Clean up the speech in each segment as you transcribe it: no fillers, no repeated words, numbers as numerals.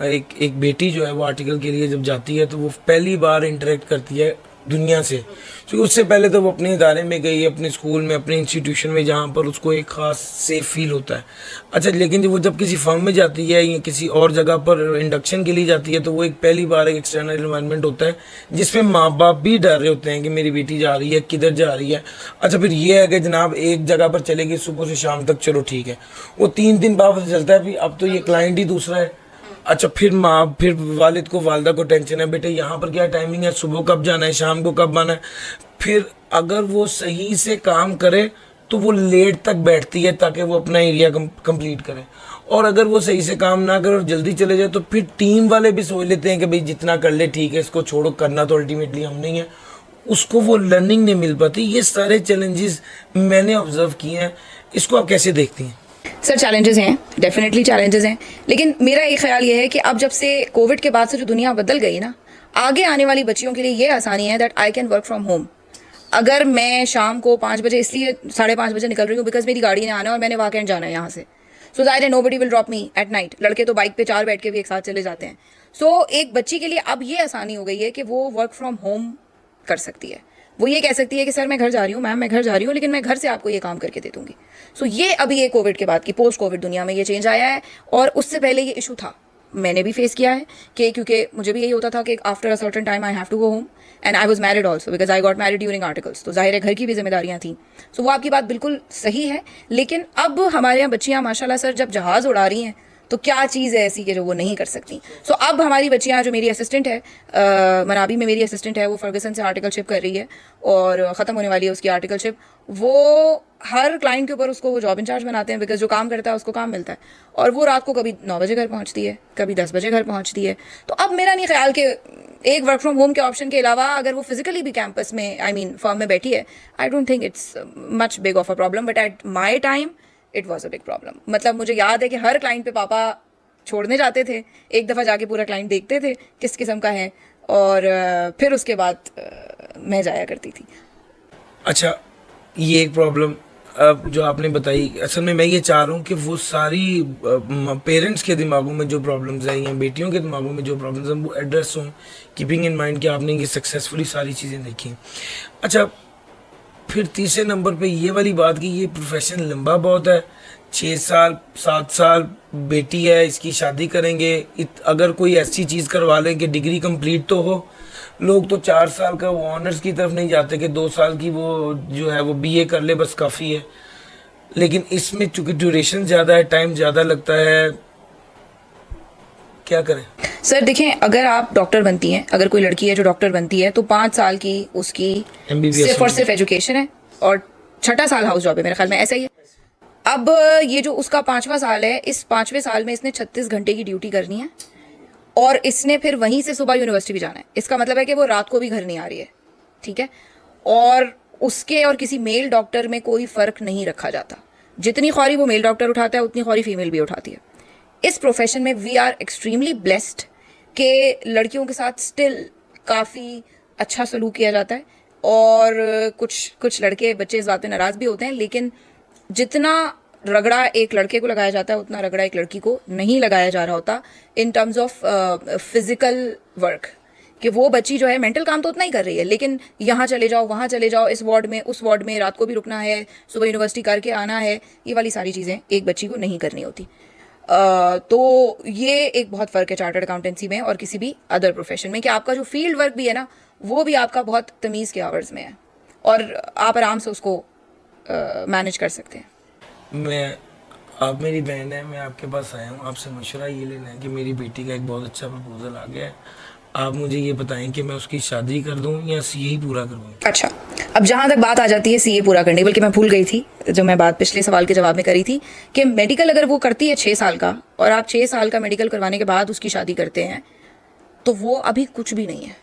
एक एक बेटी जो है वो आर्टिकल के लिए जब जाती है तो वो पहली बार इंटरेक्ट करती है दुनिया से, क्योंकि उससे पहले तो वो अपने इदारे में गई, अपने स्कूल में, अपने इंस्टीट्यूशन में, जहाँ पर उसको एक ख़ास सेफ फील होता है। अच्छा, लेकिन जब वो जब किसी फर्म में जाती है या किसी और जगह पर इंडक्शन के लिए जाती है तो वो एक पहली बार एक एक्सटर्नल इन्वायरमेंट होता है जिसमें माँ बाप भी डर रहे होते हैं कि मेरी बेटी जा रही है, किधर जा रही है। अच्छा, फिर ये है कि जनाब एक जगह पर चलेगी सुबह से शाम तक, चलो ठीक है, वो 3 दिन बाद पता चलता है भी अब तो ये क्लाइंट ही दूसरा है। अच्छा, फिर वालिद को वालदा को टेंशन है, बेटे यहाँ पर क्या टाइमिंग है, सुबह कब जाना है, शाम को कब आना है। फिर अगर वो सही से काम करे तो वो लेट तक बैठती है ताकि वो अपना एरिया कंप्लीट करे, और अगर वो सही से काम ना करे और जल्दी चले जाए तो फिर टीम वाले भी सोच लेते हैं कि भाई जितना कर ले ठीक है, इसको छोड़ो, करना तो अल्टीमेटली हम नहीं है, उसको वो लर्निंग नहीं मिल पाती। ये सारे चैलेंजेस मैंने ऑब्जर्व किए हैं, इसको आप कैसे देखती हैं? सर चैलेंजेस हैं, डेफिनेटली चैलेंजेस हैं, लेकिन मेरा एक ख्याल ये है कि अब जब से कोविड के बाद से जो दुनिया बदल गई ना, आगे आने वाली बच्चियों के लिए ये आसानी है that I can work from home. अगर मैं शाम को 5 बजे, इसलिए 5:30 बजे निकल रही हूँ बिकॉज मेरी गाड़ी ने आना है और मैंने वॉक एंड जाना है यहाँ से, so that nobody will drop me at night. लड़के तो बाइक पे 4 बैठ के भी एक साथ चले जाते हैं। सो एक बच्ची के लिए अब ये आसानी हो गई है कि वो वर्क फ्रॉम होम कर सकती है। वो ये कह सकती है कि सर मैं घर जा रही हूँ, मैम मैं घर जा रही हूँ, लेकिन मैं घर से आपको ये काम करके दे दूंगी। सो ये अभी ये कोविड के बाद की पोस्ट कोविड दुनिया में ये चेंज आया है, और उससे पहले ये इशू था, मैंने भी फेस किया है कि क्योंकि मुझे भी यही होता था कि after a certain time I have to go home, and I was married also because I got married during articles, तो जाहिर है घर की भी जिम्मेदारियां थी। सो वो आपकी बात बिल्कुल सही है, लेकिन अब हमारे यहाँ बच्चियाँ माशाल्लाह सर जब जहाज़ उड़ा रही हैं तो क्या चीज़ है ऐसी कि जो वो नहीं कर सकती। सो अब हमारी बच्चियाँ, जो मेरी असिस्टेंट है मनाबी में मेरी असिस्टेंट है, वो फर्गसन से आर्टिकलशिप कर रही है और ख़त्म होने वाली है उसकी आर्टिकलशिप। वो हर क्लाइंट के ऊपर उसको वो जॉब इंचार्ज बनाते हैं बिकॉज जो काम करता है उसको काम मिलता है, और वो रात को कभी 9 बजे घर पहुंचती है, कभी 10 बजे घर पहुंचती है। तो अब मेरा नहीं ख्याल कि एक वर्क फ्रॉम होम के ऑप्शन के अलावा अगर वो फिजिकली भी कैंपस में फर्म में बैठी है, I don't think it's much big of a problem, but at my time it was a big problem. मतलब मुझे याद है कि हर क्लाइंट पे पापा छोड़ने जाते थे, एक दफ़ा जाके पूरा क्लाइंट देखते थे किस किस्म का है, और फिर उसके बाद मैं जाया करती थी। अच्छा, ये एक प्रॉब्लम अब जो आपने बताई, असल में मैं ये चाह रहा हूँ कि वो सारी पेरेंट्स के दिमागों में जो प्रॉब्लम्स हैं या बेटियों के दिमागों में जो प्रॉब्लम्स हैं वो एड्रेस हों, कीपिंग इन माइंड कि आपने ये सक्सेसफुली सारी चीज़ें देखी। अच्छा, फिर तीसरे नंबर पे ये वाली बात कि ये प्रोफेशन लंबा बहुत है, 6 साल 7 साल बेटी है, इसकी शादी करेंगे, अगर कोई ऐसी चीज़ करवा लें कि डिग्री कंप्लीट तो हो। लोग तो 4 साल का वो ऑनर्स की तरफ नहीं जाते कि 2 साल की वो जो है वो बीए कर ले बस काफ़ी है, लेकिन इसमें चूंकि ड्यूरेशन ज़्यादा है, टाइम ज़्यादा लगता है, क्या करें? सर देखें, अगर आप डॉक्टर बनती हैं, अगर कोई लड़की है जो डॉक्टर बनती है तो 5 साल की उसकी सिर्फ और सिर्फ एजुकेशन है, और 6ठा साल हाउस जॉब है, मेरे ख्याल में ऐसा ही है। अब ये जो उसका 5वां साल है, इस 5वें साल में इसने 36 घंटे की ड्यूटी करनी है, और इसने फिर वहीं से सुबह यूनिवर्सिटी भी जाना है। इसका मतलब है कि वो रात को भी घर नहीं आ रही है, ठीक है। और उसके और किसी मेल डॉक्टर में कोई फ़र्क नहीं रखा जाता, जितनी ख्वारी वो मेल डॉक्टर उठाता है उतनी ख्वारी फीमेल भी उठाती है। इस प्रोफेशन में वी आर एक्सट्रीमली ब्लेस्ड कि लड़कियों के साथ स्टिल काफ़ी अच्छा सलूक किया जाता है, और कुछ लड़के बच्चे इस बात पे नाराज़ भी होते हैं, लेकिन जितना रगड़ा एक लड़के को लगाया जाता है उतना रगड़ा एक लड़की को नहीं लगाया जा रहा होता in terms of physical work, कि वो बच्ची जो है मेंटल काम तो उतना ही कर रही है, लेकिन यहाँ चले जाओ, वहाँ चले जाओ, इस वार्ड में उस वार्ड में, रात को भी रुकना है, सुबह यूनिवर्सिटी करके आना है, ये वाली सारी चीज़ें एक बच्ची को नहीं करनी होती। तो ये एक बहुत फ़र्क है चार्टर्ड अकाउंटेंसी में और किसी भी अदर प्रोफेशन में, कि आपका जो फील्ड वर्क भी है ना, वो भी आपका बहुत तमीज़ के आवर्स में है, और आप आराम से उसको मैनेज कर सकते हैं। आप मेरी बहन है, मैं आपके पास आया हूँ आपसे मशवरा ये लेना है कि मेरी बेटी का एक बहुत अच्छा प्रपोजल आ गया है। आप मुझे ये बताएं कि मैं उसकी शादी कर दूं या सीए ही पूरा करूं? अच्छा, अब जहाँ तक बात आ जाती है सीए पूरा करने, बल्कि मैं भूल गई थी जो मैं बात पिछले सवाल के जवाब में करी थी, कि मेडिकल अगर वो करती है 6 साल का, और आप 6 साल का मेडिकल करवाने के बाद उसकी शादी करते हैं, तो वो अभी कुछ भी नहीं है।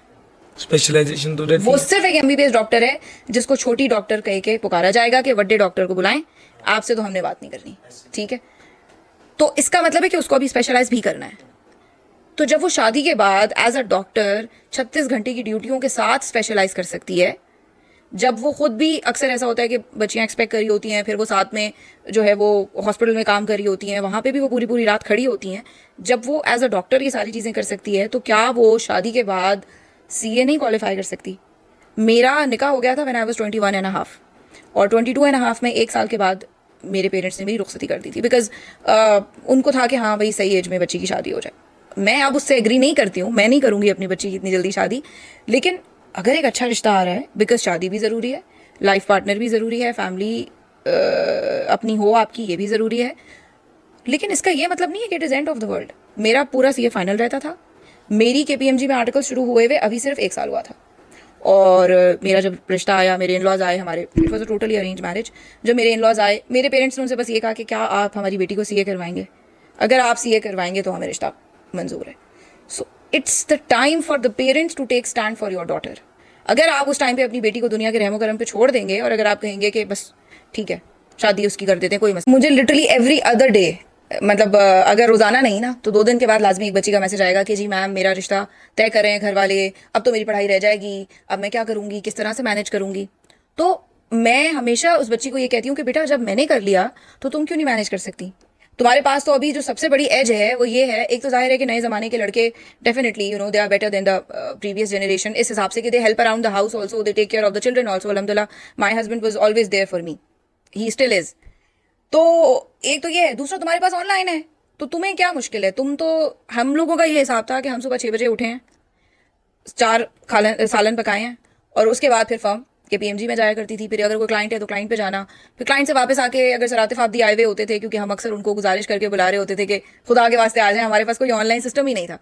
स्पेशलाइजेशन तो रहती वो है। सिर्फ एक एमबीबीएस डॉक्टर है जिसको छोटी डॉक्टर कह के पुकारा जाएगा कि बड़े डॉक्टर को बुलाएं, आपसे तो हमने बात नहीं करनी, ठीक है। तो इसका मतलब है कि उसको अभी स्पेशलाइज भी करना है। तो जब वो शादी के बाद एज अ डॉक्टर 36 घंटे की ड्यूटियों के साथ स्पेशलाइज कर सकती है, जब वो खुद भी, अक्सर ऐसा होता है कि बच्चियां एक्सपेक्ट कर रही होती हैं, फिर वो साथ में जो है वो हॉस्पिटल में काम कर रही होती हैं, वहाँ पे भी वो पूरी पूरी रात खड़ी होती हैं, जब वो एज अ डॉक्टर ये सारी चीज़ें कर सकती है, तो क्या वो शादी के बाद सीए नहीं क्वालिफाई कर सकती? मेरा निकाह हो गया था व्हेन आई वाज 21.5, और 22.5 में 1 साल के बाद मेरे पेरेंट्स ने मेरी रुखसती कर दी थी, बिकॉज उनको था कि हाँ भाई सही एज में बच्ची की शादी हो जाए। मैं अब उससे एग्री नहीं करती हूँ, मैं नहीं करूँगी अपनी बच्ची की इतनी जल्दी शादी, लेकिन अगर एक अच्छा रिश्ता आ रहा है, बिकॉज शादी भी ज़रूरी है, लाइफ पार्टनर भी ज़रूरी है, फैमिली अपनी हो आपकी, ये भी ज़रूरी है, लेकिन इसका ये मतलब नहीं है कि it is end of the world. मेरा पूरा सीए फाइनल रहता था, मेरी केपीएमजी में आर्टिकल शुरू हुए हुए अभी सिर्फ 1 साल हुआ था, और मेरा जब रिश्ता आया, मेरे इन लॉज आए हमारे, it was a totally arrange marriage. जब मेरे इन लॉज आए, मेरे पेरेंट्स ने उनसे बस ये कहा कि क्या आप हमारी बेटी को सीए करवाएंगे? अगर आप सीए करवाएंगे तो हमें रिश्ता मंजूर है। So it's the time for the parents to take stand for your daughter. अगर आप उस टाइम पे अपनी बेटी को दुनिया के रहमो करम पे छोड़ देंगे, और अगर आप कहेंगे कि बस ठीक है शादी उसकी कर देते हैं, कोई मसला, मुझे लिटरली एवरी अदर डे, मतलब अगर रोजाना नहीं ना तो 2 दिन के बाद लाजमी एक बच्ची का मैसेज आएगा कि जी मैम मेरा रिश्ता तय कर रहे हैं घर वाले, अब तो मेरी पढ़ाई रह जाएगी, अब मैं क्या करूंगी, किस तरह से मैनेज करूंगी? तो मैं हमेशा उस बच्ची को ये कहती हूँ कि बेटा जब मैंने कर लिया तो तुम क्यों नहीं मैनेज कर सकती? तुम्हारे पास तो अभी जो सबसे बड़ी एज है वो ये है, एक तो जाहिर है कि नए ज़माने के लड़के definitely they are better than the previous generation, इस हिसाब से कि they help around the house also, they take care of the children also. अल्हम्दुलिल्लाह my husband was always there for me, he still is. तो एक तो ये है, दूसरा तुम्हारे पास ऑनलाइन है, तो तुम्हें क्या मुश्किल है? तुम तो, हम लोगों का ये हिसाब था कि हम सुबह 6 बजे उठे हैं, 4 सालन पकाए हैं, और उसके बाद फिर फर्म के पीएमजी में जाया करती थी। फिर अगर कोई क्लाइंट है तो क्लाइंट पे जाना, फिर क्लाइंट से वापस आके अगर सराते फाबदी आए हुए होते थे, क्योंकि हम अक्सर उनको गुजारिश करके बुला रहे होते थे कि खुदा के वास्ते आ जाए, हमारे पास कोई ऑनलाइन सिस्टम ही नहीं था,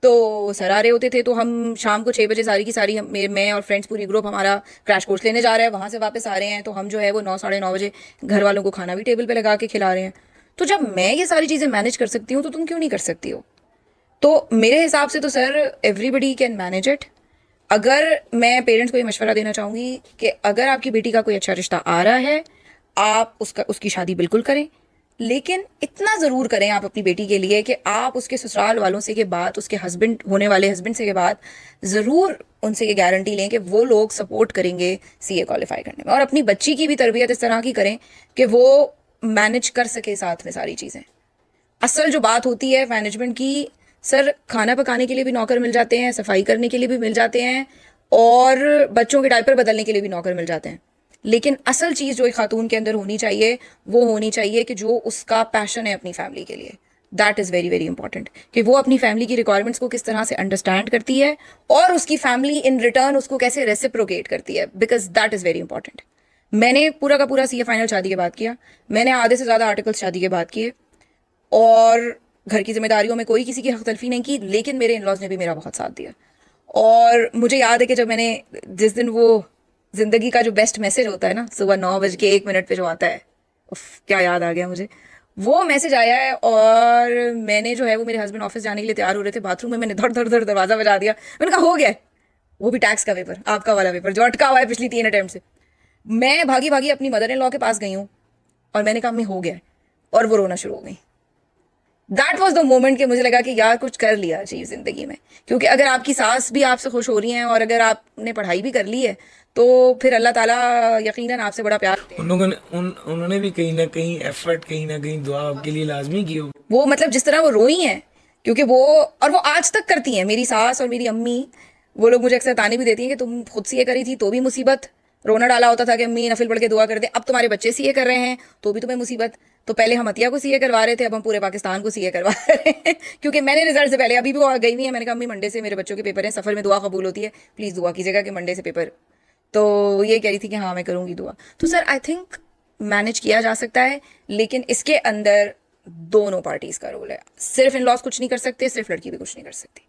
तो सर आ रहे होते थे, तो हम शाम को 6 बजे सारी की सारी, मैं और फ्रेंड्स पूरी ग्रुप हमारा क्रैश कोर्स लेने जा रहे हैं, वहाँ से वापस आ रहे हैं, तो हम जो है वो 9 साढ़े 9 बजे घर वालों को खाना भी टेबल पे लगा के खिला रहे हैं। तो जब मैं ये सारी चीज़ें मैनेज कर सकती हूँ तो तुम क्यों नहीं कर सकती हो? तो मेरे हिसाब से तो sir everybody can manage it. अगर मैं पेरेंट्स को ये मशवरा देना चाहूँगी कि अगर आपकी बेटी का कोई अच्छा रिश्ता आ रहा है, आप उसकी शादी बिल्कुल करें, लेकिन इतना ज़रूर करें आप अपनी बेटी के लिए कि आप उसके ससुराल वालों से के बाद, उसके हस्बैंड होने वाले हस्बैंड से के बाद ज़रूर उनसे ये गारंटी लें कि वो लोग सपोर्ट करेंगे सीए क्वालिफाई करने में, और अपनी बच्ची की भी तरबियत इस तरह की करें कि वो मैनेज कर सके साथ में सारी चीज़ें। असल जो बात होती है मैनेजमेंट की, सर खाना पकाने के लिए भी नौकर मिल जाते हैं, सफाई करने के लिए भी मिल जाते हैं, और बच्चों के डायपर बदलने के लिए भी नौकर मिल जाते हैं, लेकिन असल चीज़ जो एक खातून के अंदर होनी चाहिए वो होनी चाहिए कि जो उसका पैशन है अपनी फैमिली के लिए, that is very very important, कि वो अपनी फैमिली की रिक्वायरमेंट्स को किस तरह से अंडरस्टैंड करती है, और उसकी फैमिली इन रिटर्न उसको कैसे रेसिप्रोकेट करती है, because that is very important. मैंने पूरा का पूरा सीए फाइनल शादी के बाद किया, मैंने आधे से ज़्यादा आर्टिकल्स शादी के बाद किए, और घर की जिम्मेदारियों में कोई किसी की हक तलफी नहीं की, लेकिन मेरे इन लॉज ने भी मेरा बहुत साथ दिया। और मुझे याद है कि जब मैंने, जिस दिन वो ज़िंदगी का जो बेस्ट मैसेज होता है ना, सुबह 9:01 पे जो आता है, उफ क्या याद आ गया मुझे, वो मैसेज आया है, और मैंने जो है वो, मेरे हस्बैंड ऑफिस जाने के लिए तैयार हो रहे थे, बाथरूम में मैंने धड़ धड़ धड़ दरवाज़ा बजा दिया, मैंने कहा हो गया है। वो भी टैक्स का पेपर, आपका वाला पेपर जो अटका हुआ है पिछली 3 अटेम्प्ट से। मैं भागी भागी अपनी मदर इन लॉ के पास गई हूँ, और मैंने कहा मैं हो गया है, और वो रोना शुरू हो गई। दैट वॉज द मोमेंट कि मुझे लगा कि यार कुछ कर लिया चाहिए ज़िंदगी में, क्योंकि अगर आपकी सास भी आपसे खुश हो रही हैं, और अगर आपने पढ़ाई भी कर ली है, तो फिर अल्लाह ताला यकीनन आपसे बड़ा प्यार उन लोगों ने उन्होंने भी कहीं ना कहीं एफर्ट, कहीं ना कहीं दुआ आपके लिए लाजमी की होगी। वो, मतलब जिस तरह वो रोई हैं, क्योंकि वो, और वो आज तक करती हैं, मेरी सास और मेरी अम्मी, वो लोग मुझे अक्सर ताने भी देती हैं कि तुम खुद सीए करी थी तो भी मुसीबत, रोना डाला होता था कि अम्मी नफिल पढ़ के दुआ कर दे, अब तुम्हारे बच्चे सीए कर रहे हैं तो भी तुम्हें मुसीबत, तो पहले हम अतिया को सीए करवा रहे थे, अब हम पूरे पाकिस्तान को सीए करवा रहे हैं क्योंकि मैंने रिजल्ट से पहले, अभी भी वो गई हुई है, मैंने कहा अम्मी मंडे से मेरे बच्चों के पेपर हैं, सफ़र में दुआ कबूल होती है, प्लीज़ दुआ कीजिएगा कि मंडे से पेपर, तो ये कह रही थी कि हाँ मैं करूँगी दुआ। तो सर आई थिंक मैनेज किया जा सकता है, लेकिन इसके अंदर दोनों पार्टीज़ का रोल है, सिर्फ इन लॉज कुछ नहीं कर सकते, सिर्फ लड़की भी कुछ नहीं कर सकती।